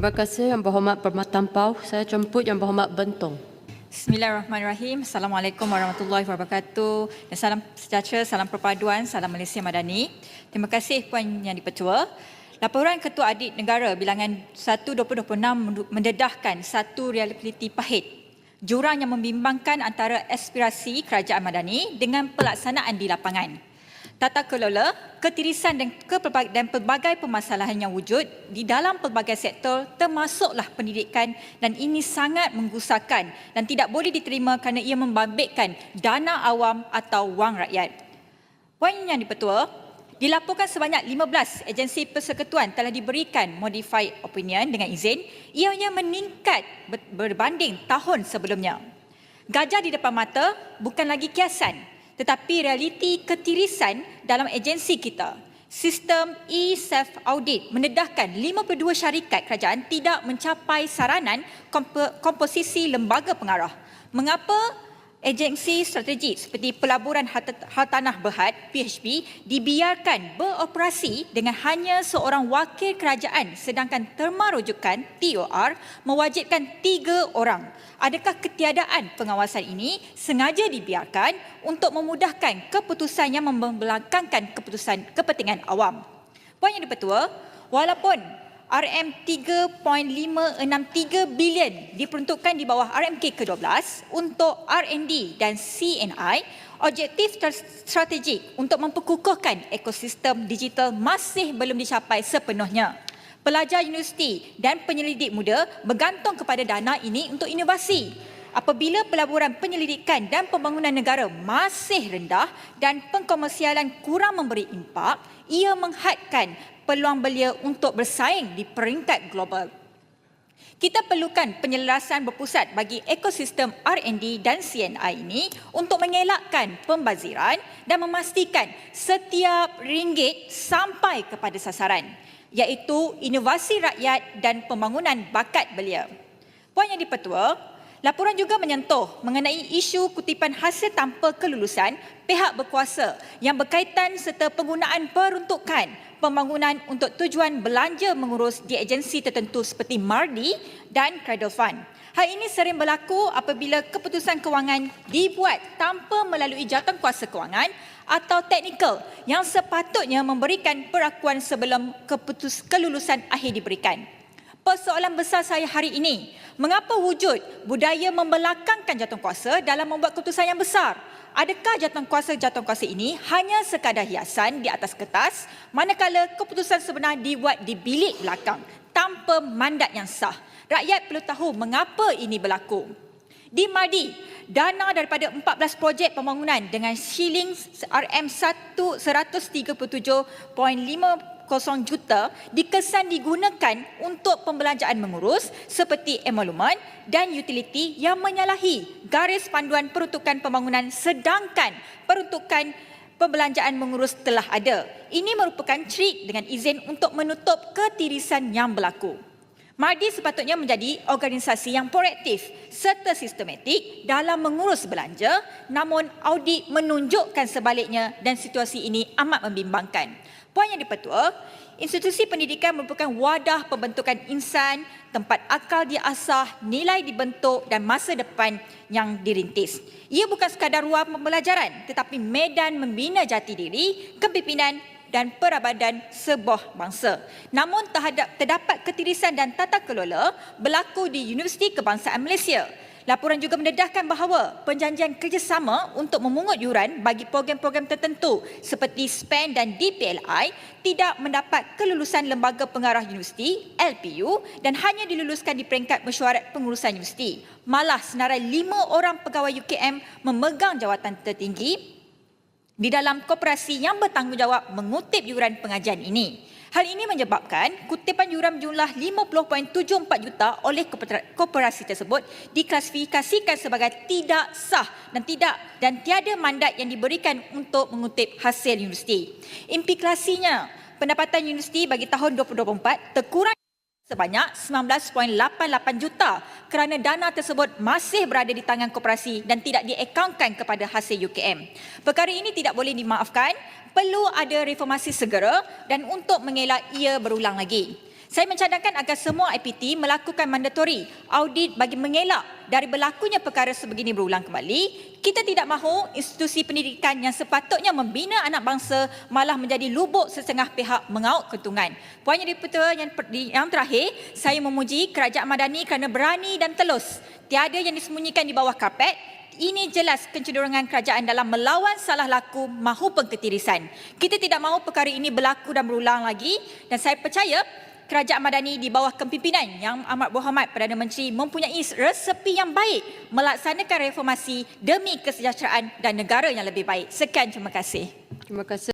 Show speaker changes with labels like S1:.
S1: Terima kasih Yang Berhormat Permatampau. Saya jemput Yang Berhormat Bentong.
S2: Bismillahirrahmanirrahim. Assalamualaikum warahmatullahi wabarakatuh. Dan salam sejahtera, salam perpaduan, salam Malaysia Madani. Terima kasih Puan Yang di-Pertua. Laporan Ketua Audit Negara bilangan 1/2026 mendedahkan satu realiti pahit. Jurang yang membimbangkan antara aspirasi Kerajaan Madani dengan pelaksanaan di lapangan. Tata kelola, ketirisan dan pelbagai permasalahan yang wujud di dalam pelbagai sektor termasuklah pendidikan, dan ini sangat menggusarkan dan tidak boleh diterima kerana ia membabitkan dana awam atau wang rakyat. Puan Yang di-Pertua, dilaporkan sebanyak 15 agensi persekutuan telah diberikan modified opinion dengan izin, ianya meningkat berbanding tahun sebelumnya. Gajah di depan mata bukan lagi kiasan, tetapi realiti ketirisan dalam agensi kita. Sistem e-self-audit mendedahkan 52 syarikat kerajaan tidak mencapai saranan komposisi lembaga pengarah. Mengapa agensi strategik seperti Pelaburan Hartanah Berhad (PHB) dibiarkan beroperasi dengan hanya seorang wakil kerajaan, sedangkan terma rujukan TOR mewajibkan 3 orang? Adakah ketiadaan pengawasan ini sengaja dibiarkan untuk memudahkan keputusan yang membelakangkan kepentingan awam? Puan Yang di-Pertua, walaupun RM3.563 bilion diperuntukkan di bawah RMK ke-12 untuk R&D dan CNI, objektif strategik untuk memperkukuhkan ekosistem digital masih belum dicapai sepenuhnya. Pelajar universiti dan penyelidik muda bergantung kepada dana ini untuk inovasi. Apabila pelaburan penyelidikan dan pembangunan negara masih rendah dan pengkomersialan kurang memberi impak, ia menghadkan peluang belia untuk bersaing di peringkat global. Kita perlukan penyelarasan berpusat bagi ekosistem R&D dan CNI ini untuk mengelakkan pembaziran dan memastikan setiap ringgit sampai kepada sasaran, iaitu inovasi rakyat dan pembangunan bakat belia. Puan Yang di-Pertua, laporan juga menyentuh mengenai isu kutipan hasil tanpa kelulusan pihak berkuasa yang berkaitan serta penggunaan peruntukan pembangunan untuk tujuan belanja mengurus di agensi tertentu seperti MARDI dan Cradle Fund. Hal ini sering berlaku apabila keputusan kewangan dibuat tanpa melalui jawatankuasa kewangan atau teknikal yang sepatutnya memberikan perakuan sebelum kelulusan akhir diberikan. Persoalan besar saya hari ini, mengapa wujud budaya membelakangkan jawatankuasa dalam membuat keputusan yang besar? Adakah jawatankuasa ini hanya sekadar hiasan di atas kertas, manakala keputusan sebenar dibuat di bilik belakang tanpa mandat yang sah? Rakyat perlu tahu mengapa ini berlaku. Di MARDI, dana daripada 14 projek pembangunan dengan shilling RM137.50 juta dikesan digunakan untuk pembelanjaan mengurus seperti emolumen dan utiliti yang menyalahi garis panduan peruntukan pembangunan, sedangkan peruntukan pembelanjaan mengurus telah ada. Ini merupakan trik dengan izin untuk menutup ketirisan yang berlaku. MARDI sepatutnya menjadi organisasi yang proaktif serta sistematik dalam mengurus belanja, namun audit menunjukkan sebaliknya dan situasi ini amat membimbangkan. Puan Yang di-Pertua, institusi pendidikan merupakan wadah pembentukan insan, tempat akal diasah, nilai dibentuk dan masa depan yang dirintis. Ia bukan sekadar ruang pembelajaran tetapi medan membina jati diri, kepimpinan dan peradaban sebuah bangsa. Namun terdapat ketirisan dan tata kelola berlaku di Universiti Kebangsaan Malaysia. Laporan juga mendedahkan bahawa perjanjian kerjasama untuk memungut yuran bagi program-program tertentu seperti SPAN dan DPLI tidak mendapat kelulusan Lembaga Pengarah Universiti LPU dan hanya diluluskan di peringkat mesyuarat pengurusan universiti. Malah senarai 5 orang pegawai UKM memegang jawatan tertinggi di dalam koperasi yang bertanggungjawab mengutip yuran pengajian ini. Hal ini menyebabkan kutipan yuran berjumlah 50.74 juta oleh koperasi tersebut diklasifikasikan sebagai tidak sah dan tiada mandat yang diberikan untuk mengutip hasil universiti. Implikasinya, pendapatan universiti bagi tahun 2024 terkurang sebanyak 19.88 juta kerana dana tersebut masih berada di tangan koperasi dan tidak diakaunkan kepada hasil UKM. Perkara ini tidak boleh dimaafkan, perlu ada reformasi segera dan untuk mengelak ia berulang lagi. Saya mencadangkan agar semua IPT melakukan mandatori audit bagi mengelak dari berlakunya perkara sebegini berulang kembali. Kita tidak mahu institusi pendidikan yang sepatutnya membina anak bangsa malah menjadi lubuk setengah pihak mengaut keuntungan. Puan Yang di-Pertua, yang terakhir, saya memuji Kerajaan Madani kerana berani dan telus. Tiada yang disembunyikan di bawah kapet. Ini jelas kecenderungan kerajaan dalam melawan salah laku mahupun ketirisan. Kita tidak mahu perkara ini berlaku dan berulang lagi, dan saya percaya Kerajaan Madani di bawah kepimpinan Yang Amat Berhormat Perdana Menteri mempunyai resepi yang baik melaksanakan reformasi demi kesejahteraan dan negara yang lebih baik. Sekian, terima kasih.
S1: Terima kasih.